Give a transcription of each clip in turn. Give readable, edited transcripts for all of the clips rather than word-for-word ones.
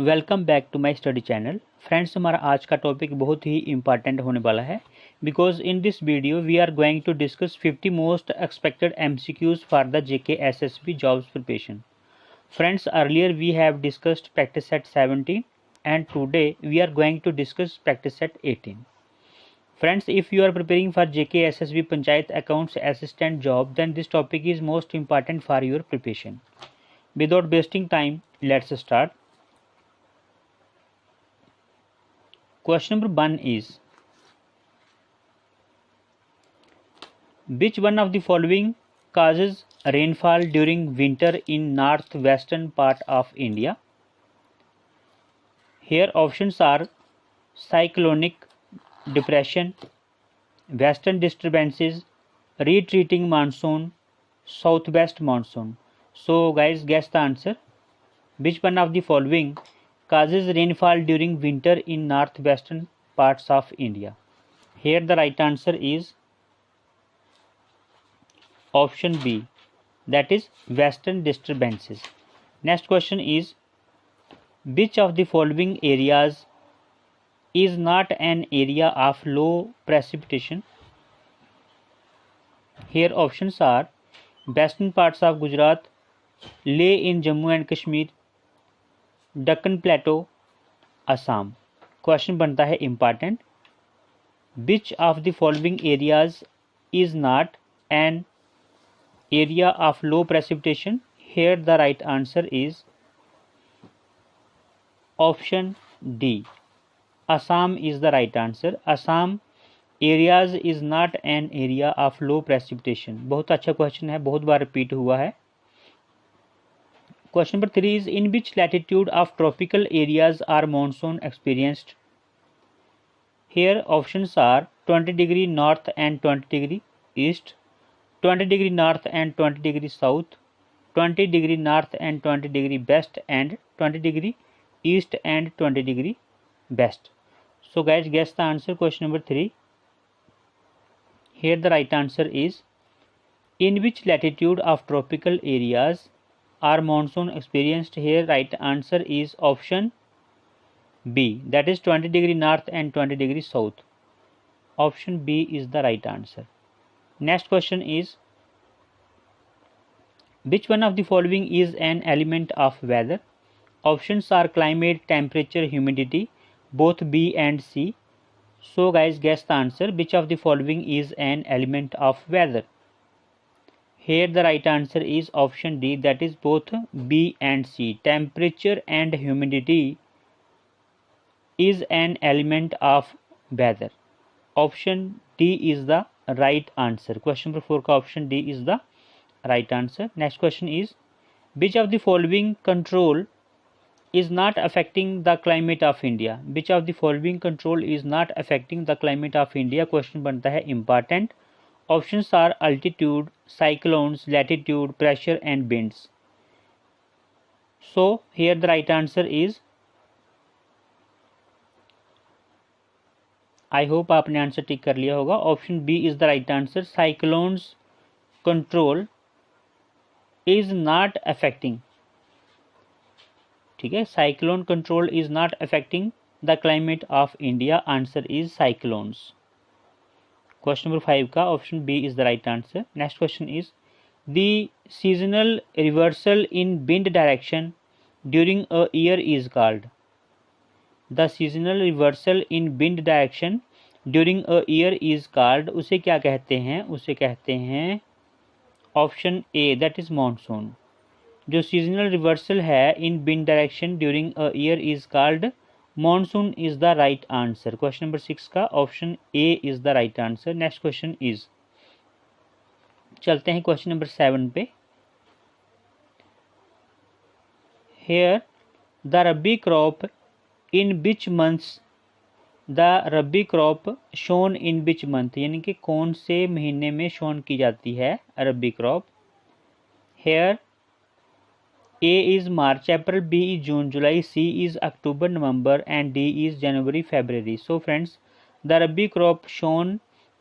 Welcome back to my study channel. Friends, हमारा आज का टॉपिक बहुत ही इंपॉर्टेंट होने वाला है because in this video we are going to discuss 50 most expected MCQs for the JK SSB jobs preparation. Friends, earlier we have discussed practice set 17 and today we are going to discuss practice set 18. Friends, if you are preparing for JK SSB Panchayat Accounts Assistant job, then this topic is most important for your preparation. Without wasting time, let's start. Question number 1 is, which one of the following causes rainfall during winter in northwestern part of India? Here options are cyclonic depression, western disturbances, retreating monsoon, southwest monsoon. So guys, guess the answer. Which one of the following causes rainfall during winter in northwestern parts of India? Here the right answer is option B, that is western disturbances. Next question is, which of the following areas is not an area of low precipitation? Here options are western parts of Gujarat, Leh in Jammu and Kashmir, Deccan Plateau, Assam. Question बनता है important, which of the following areas is not an area of low precipitation? Here the right answer is option D, Assam is the right answer. Assam areas is not an area of low precipitation. बहुत अच्छा question है, बहुत बार repeat हुआ है. Question number 3 is, in which latitude of tropical areas are monsoon experienced? Here options are 20 degree north and 20 degree east, 20 degree north and 20 degree south, 20 degree north and 20 degree west, and 20 degree east and 20 degree west. So guys, guess the answer. Question number 3. Here the right answer is, in which latitude of tropical areas are monsoon experienced? Here right answer is option B, that is 20 degree north and 20 degree south. Option B is the right answer. Next question is, which one of the following is an element of weather? Options are climate, temperature, humidity, both B and C. So guys, guess the answer. Which of the following is an element of weather? Here the right answer is option D, that is both B and C. Temperature and humidity is an element of weather. Option D is the right answer. Question number 4 का option D is the right answer. Next question is, which of the following control is not affecting the climate of India? Which of the following control is not affecting the climate of India? Question बनता है important. Options are altitude, cyclones, latitude, pressure and winds. So here the right answer is, I hope आपने answer tick कर लिया होगा. Option B is the right answer. Cyclones control is not affecting. ठीक है, cyclone control is not affecting the climate of India. Answer is cyclones. Question number 5 का option B is the right answer. Next question is, the seasonal reversal in wind direction during a year is called. The seasonal reversal in wind direction during a year is called. उसे क्या कहते हैं? उसे कहते हैं option A, that is monsoon. जो seasonal reversal है in wind direction during a year is called monsoon is the right answer. Question number 6 का option A is the right answer. Next question is, चलते हैं question number 7 पे. Here the rabi crop in which months, the rabi crop shown in which month, यानी कि कौन से महीने में शोन की जाती है rabi crop? Here A is March, April, B is June, July, C is October, November, and D is January, February. So friends, the Rabi crop shown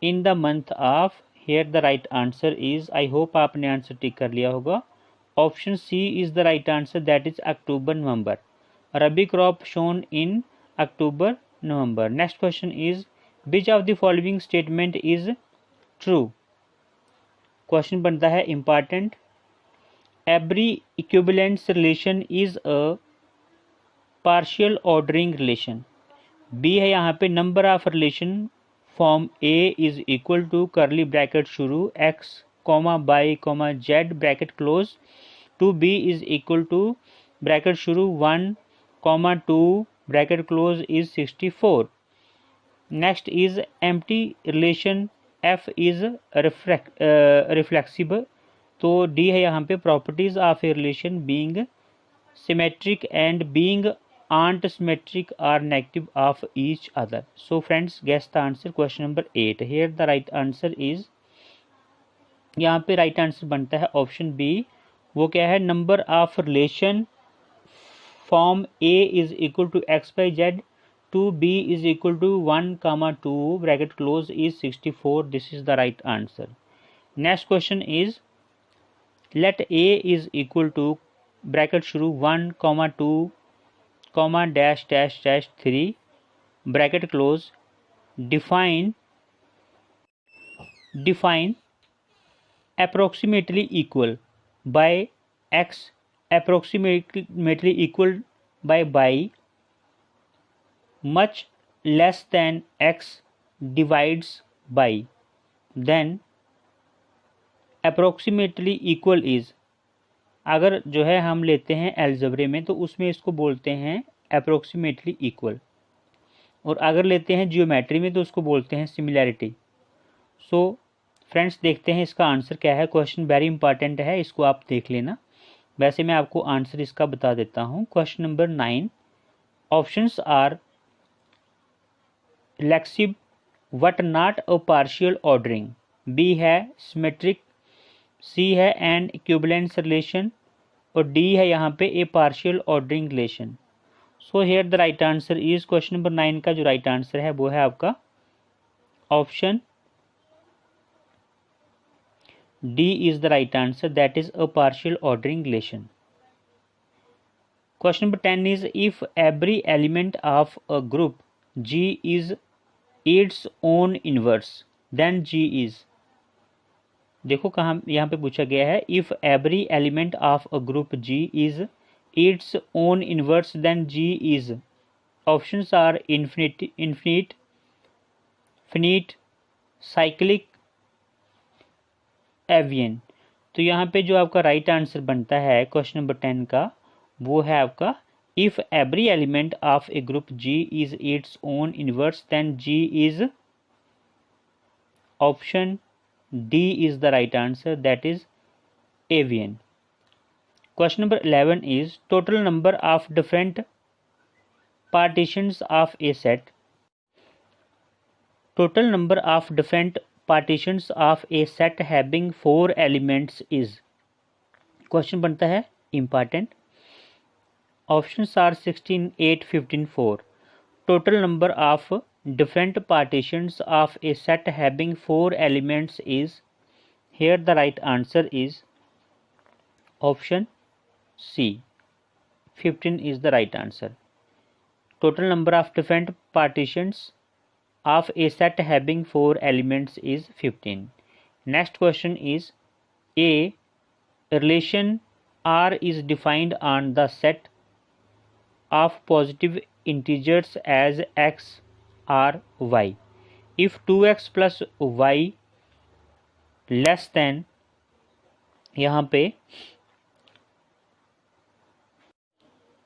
in the month of, here the right answer is, I hope आपने answer tick कर लिया होगा. Option C is the right answer, that is October November. Rabi crop shown in October, November. Next question is, which of the following statement is true? Question बनता है important. Every equivalence relation is a partial ordering relation. B है यहाँ पे number of relation form A is equal to curly bracket शुरू x y z bracket close to B is equal to bracket शुरू 1 2 bracket close is 64. Next is empty relation F is reflexible. तो D है यहाँ पे properties of a relation being symmetric and being aren't symmetric or negative of each other. So friends, guess the answer. Question number 8. Here the right answer is, यहाँ पे right answer बनता है option B. वो क्या है? Number of relation from A is equal to x by z to B is equal to 1 2 bracket close is 64. This is the right answer. Next question is, let A is equal to bracket शुरू 1 2 dash dash dash 3 bracket close. Define approximately equal by x approximately equal by y much less than x divides by. Then approximately equal is, अगर जो है हम लेते हैं एल्जेब्रे में तो उसमें इसको बोलते हैं अप्रोक्सीमेटली इक्वल, और अगर लेते हैं जियोमेट्री में तो उसको बोलते हैं सिमिलैरिटी. सो फ्रेंड्स, देखते हैं इसका आंसर क्या है. क्वेश्चन वेरी इंपॉर्टेंट है, इसको आप देख लेना. वैसे मैं आपको आंसर इसका बता देता हूँ. Question number 9. Options are reflexive but not a partial ordering. B है सिमेट्रिक, सी है एन इक्विवेलेंस रिलेशन, और डी है यहाँ पे a partial ordering relation. So here the right answer is, question number 9 का जो राइट आंसर है वो है आपका option D is the right answer, that is a partial ordering relation. Question number 10 is, if every element of a group G is its own inverse then G is. देखो कहाँ यहाँ पे पूछा गया है, if every element of a group G is its own inverse then G is. Options are infinite, finite, cyclic, एवियन. तो यहाँ पे जो आपका राइट आंसर बनता है क्वेश्चन नंबर 10 का, वो है आपका, if every element of a group G is its own inverse then G is. Option D is the right answer, that is avian. Question number 11 is, total number of different partitions of a set. Total number of different partitions of a set having 4 elements is. Question बनता है important. Options are 16, 8, 15, 4. Total number of different partitions of a set having 4 elements is. Here the right answer is option C, 15 is the right answer. Total number of different partitions of a set having 4 elements is 15. Next question is, a relation R is defined on the set of positive integers as x or y. If 2x plus y less than, यहाँ पे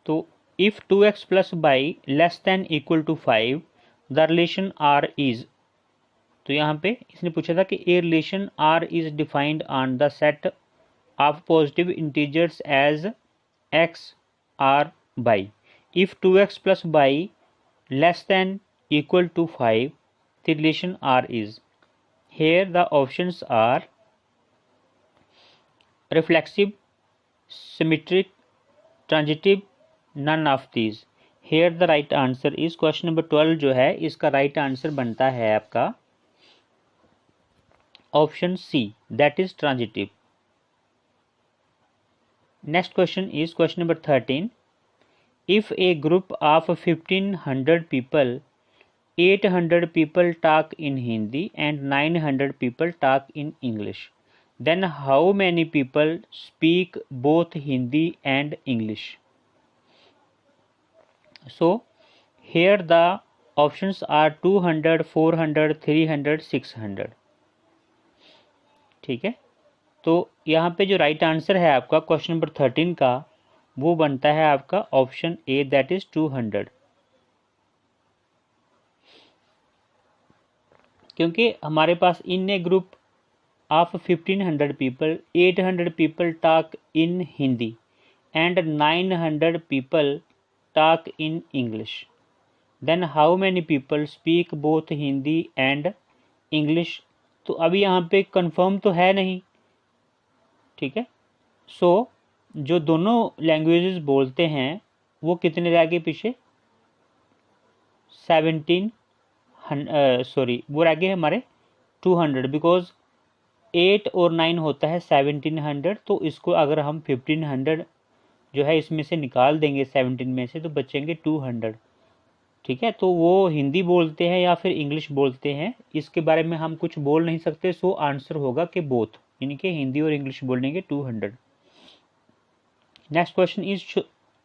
तो if 2x plus Y less than equal to 5 the relation R is. तो यहाँ पे इसने पूछा था कि a relation R is defined on the set of positive integers as X R Y. If 2x plus Y less than equal to 5, the relation R is. Here the options are reflexive, symmetric, transitive, none of these. Here the right answer is, question number 12 जो है इसका right answer बनता है आपका option C, that is transitive. Next question is question number 13. If a group of 1500 people, 800 people talk in Hindi and 900 people talk in English, then how many people speak both Hindi and English? So here the options are 200, 400, 300, 600. ठीक है, तो यहाँ पे जो right answer है आपका question number 13 का, वो बनता है आपका ऑप्शन ए, दैट इज 200। क्योंकि हमारे पास in a group of 1500 people, 800 people talk in Hindi and 900 people talk in English, then how many people speak both Hindi and English. तो अभी यहाँ पे कंफर्म तो है नहीं, ठीक है। सो जो दोनों लैंग्वेजेस बोलते हैं वो कितने रह गए पीछे, 17, सॉरी वो रह गए हमारे 200, बिकॉज 8 और 9 होता है 1700, तो इसको अगर हम 1500 जो है इसमें से निकाल देंगे 17 में से, तो बचेंगे 200, ठीक है। तो वो हिंदी बोलते हैं या फिर इंग्लिश बोलते हैं, इसके बारे में हम कुछ बोल नहीं सकते। सो आंसर होगा कि बोथ, यानी कि हिंदी और इंग्लिश बोलेंगे 200। Next question is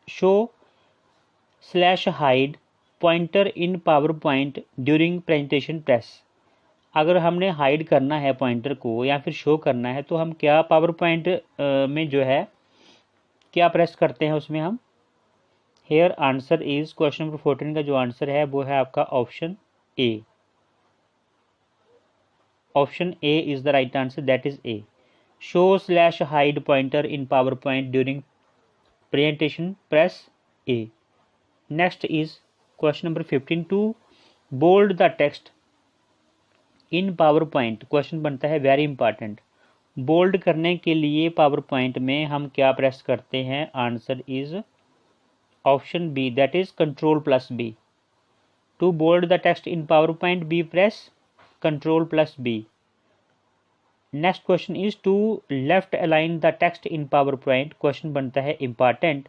show slash hide pointer in PowerPoint during presentation press. अगर हमने हाइड करना है पॉइंटर को या फिर शो करना है, तो हम क्या पावर पॉइंट में जो है क्या प्रेस करते हैं उसमें हम। Here answer is, question number 14 का जो आंसर है वो है आपका option A. Option A is the right answer, that is A. Show slash hide pointer in PowerPoint during presentation press, A. Next is question number 15, to bold the text in PowerPoint. Question बनता है very important, bold करने के लिए power point में हम क्या press करते हैं। Answer is option B, that is control plus B. To bold the text in PowerPoint, B press control plus B. Next question is to left align the text in PowerPoint. Question बनता है important,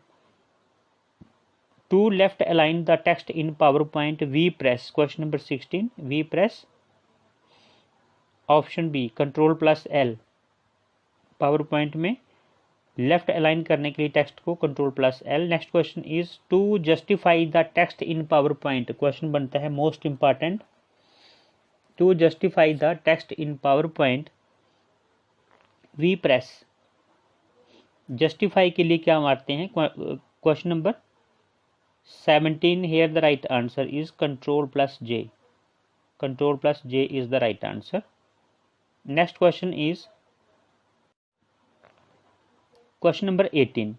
to left align the text in PowerPoint, we press. Question number 16, we press option B control plus L. PowerPoint में left align करने के लिए text को control plus L. Next question is to justify the text in PowerPoint. Question बनता है most important, to justify the text in PowerPoint, we press. Justify के लिए क्या मारते हैं, question number 17, here the right answer is control plus J. Control plus J is the right answer. Next question is question number 18,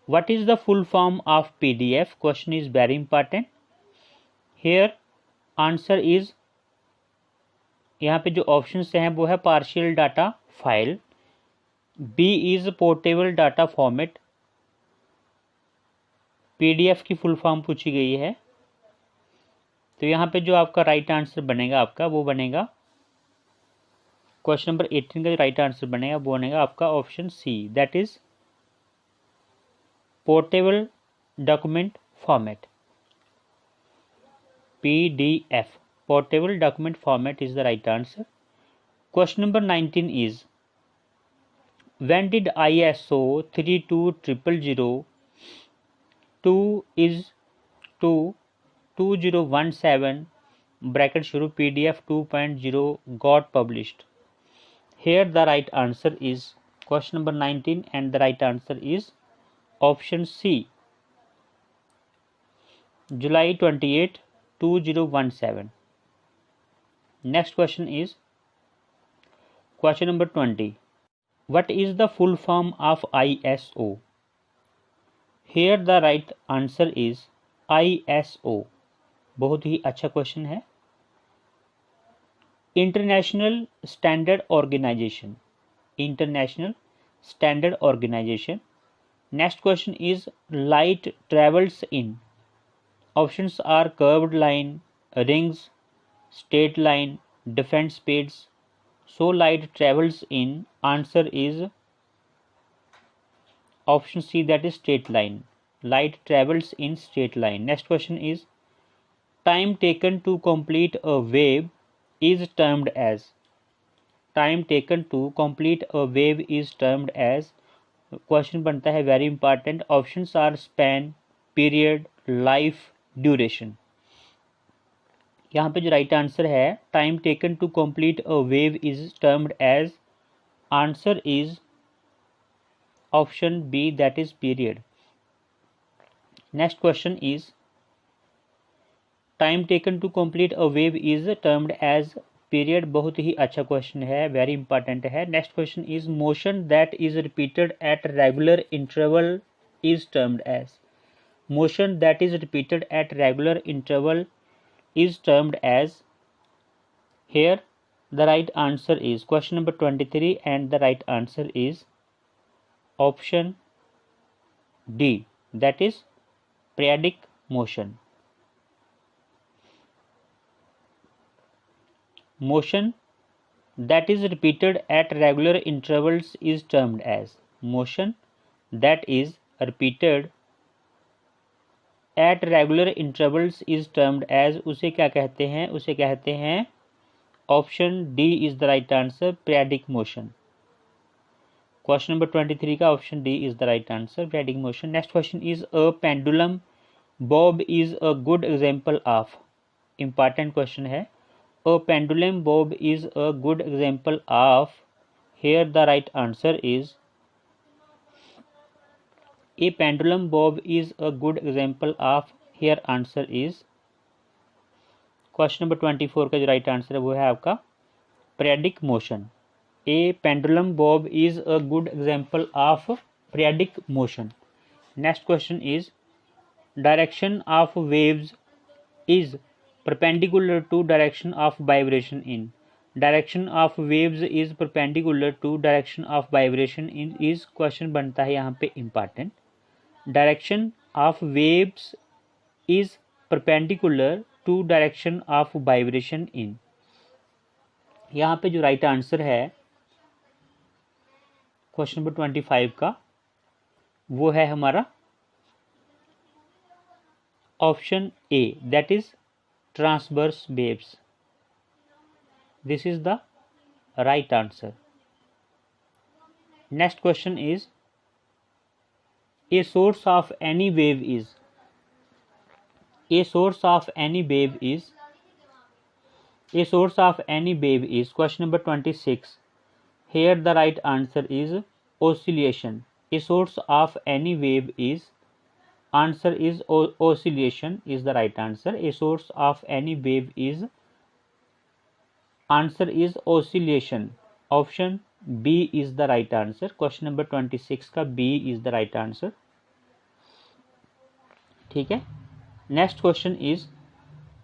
what is the full form of PDF? Question is very important. Here answer is, यहाँ पे जो options हैं वो है partial data file, B is portable data format. PDF की full form पूछी गई है, तो यहाँ पे जो आपका राइट आंसर बनेगा आपका वो बनेगा, क्वेश्चन नंबर 18 का जो राइट आंसर बनेगा वो बनेगा आपका option C, that is portable document format, PDF। Portable document format is the right answer. Question number 19 is, when did ISO 32000 2 is 2 2017 bracket शुरू PDF 2.0 got published? Here the right answer is question number 19 and the right answer is option C, July 28, 2017. Next question is question number 20. What is the full form of ISO? Here the right answer is ISO. बहुत ही अच्छा question है। International standard organisation, international standard organisation. Next question is light travels in, options are curved line, rings, straight line, different speeds. So light travels in, answer is option C, that is straight line. Light travels in straight line. Next question is time taken to complete a wave is termed as. Time taken to complete a wave is termed as. Question बनता है very important. Options are span, period, life, duration. यहाँ पे जो right answer है time taken to complete a wave is termed as. Answer is option B, that is period. Next question is time taken to complete a wave is termed as period. बहुत ही अच्छा question है, very important है. Next question is motion that is repeated at regular interval is termed as. Motion that is repeated at regular interval is termed as. Here the right answer is question number 23 and the right answer is option D, that is periodic motion. Motion that is repeated at regular intervals is termed as. Motion that is repeated at regular intervals is termed as. उसे क्या कहते हैं? उसे कहते हैं option D is the right answer, periodic motion. Question number 23 का option D is the right answer, periodic motion. Next question is a pendulum bob is a good example of. Important question है. A pendulum bob is a good example of. Here the right answer is A pendulum bob is a good example of. Here answer is question number 24 का जो right answer है वो है आपका periodic motion. A pendulum bob is a good example of periodic motion. Next question is direction of waves is perpendicular to direction of vibration in. Direction of waves is perpendicular to direction of vibration in is question बनता है यहाँ पे important. Direction of waves is perpendicular to direction of vibration in. यहाँ पे जो right answer है question number 25 का वो है हमारा option A, that is transverse waves. This is the right answer. Next question is A source of any wave is. A source of any wave is. A source of any wave is. Question number 26. Here the right answer is oscillation. A source of any wave is. Answer is oscillation is the right answer. A source of any wave is. Answer is oscillation. Option B is the right answer. Question number 26 का B is the right answer. ठीक है. Next question is.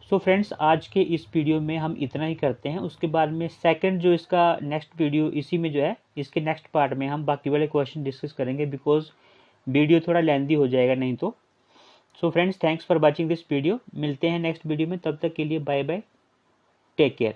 So friends आज के इस video में हम इतना ही करते हैं. उसके बाद में सेकंड जो इसका नेक्स्ट वीडियो इसी में जो है इसके नेक्स्ट पार्ट में हम बाकी वाले क्वेश्चन डिस्कस करेंगे बिकॉज वीडियो थोड़ा लेंथी हो जाएगा नहीं तो. So friends thanks for watching this video. मिलते हैं नेक्स्ट वीडियो में. तब तक के लिए बाय बाय, टेक केयर.